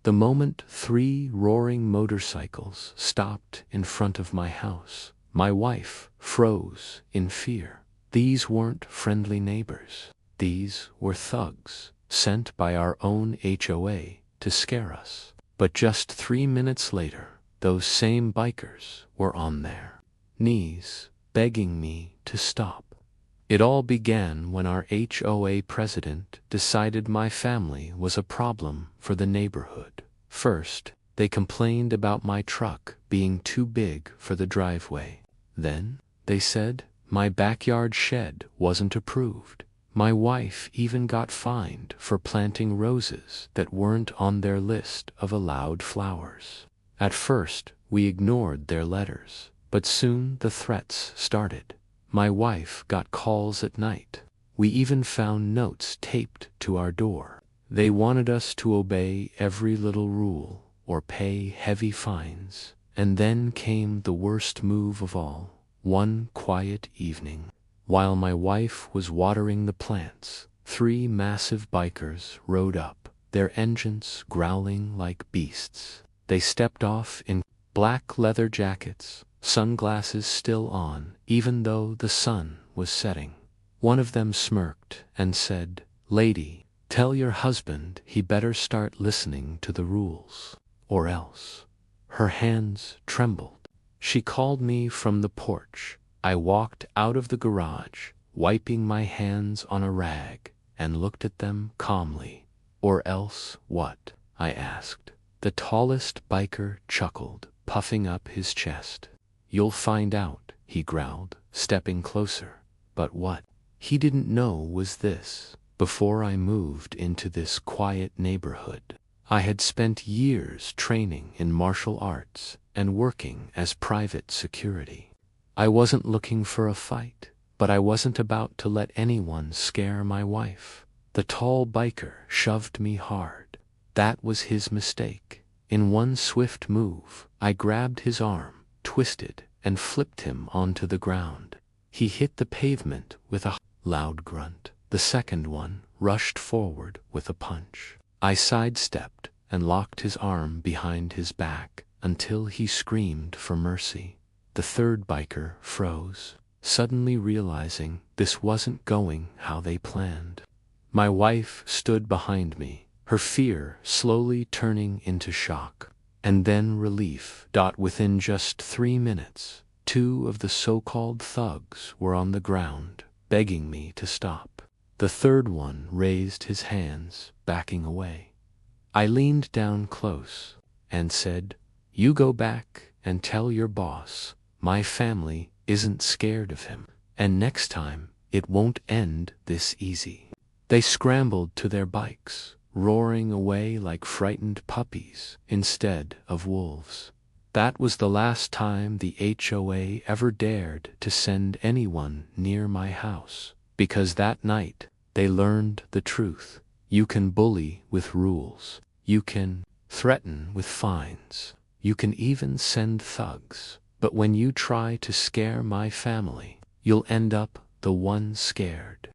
The moment 3 roaring motorcycles stopped in front of my house, my wife froze in fear. These weren't friendly neighbors. These were thugs, sent by our own HOA to scare us. But just 3 minutes later, those same bikers were on their knees, begging me to stop. It all began when our HOA president decided my family was a problem for the neighborhood. First, they complained about my truck being too big for the driveway. Then, they said my backyard shed wasn't approved. My wife even got fined for planting roses that weren't on their list of allowed flowers. At first, we ignored their letters, but soon the threats started. My wife got calls at night. We even found notes taped to our door. They wanted us to obey every little rule or pay heavy fines. And then came the worst move of all. One quiet evening, while my wife was watering the plants, 3 massive bikers rode up, their engines growling like beasts. They stepped off in black leather jackets, sunglasses still on, even though the sun was setting. One of them smirked and said, "Lady, tell your husband he better start listening to the rules, or else." Her hands trembled. She called me from the porch. I walked out of the garage, wiping my hands on a rag, and looked at them calmly. "Or else what?" I asked. The tallest biker chuckled, puffing up his chest. "You'll find out," he growled, stepping closer. But what he didn't know was this. Before I moved into this quiet neighborhood, I had spent years training in martial arts and working as private security. I wasn't looking for a fight, but I wasn't about to let anyone scare my wife. The tall biker shoved me hard. That was his mistake. In one swift move, I grabbed his arm, twisted, and flipped him onto the ground. He hit the pavement with a loud grunt. The second one rushed forward with a punch. I sidestepped and locked his arm behind his back until he screamed for mercy. The third biker froze, suddenly realizing this wasn't going how they planned. My wife stood behind me, her fear slowly turning into shock, and then relief. Within just 3 minutes, 2 of the so-called thugs were on the ground, begging me to stop. The third one raised his hands, backing away. I leaned down close and said, "You go back and tell your boss my family isn't scared of him, and next time it won't end this easy." They scrambled to their bikes, roaring away like frightened puppies instead of wolves. That was the last time the HOA ever dared to send anyone near my house, because that night they learned the truth. You can bully with rules. You can threaten with fines. You can even send thugs. But when you try to scare my family, you'll end up the one scared.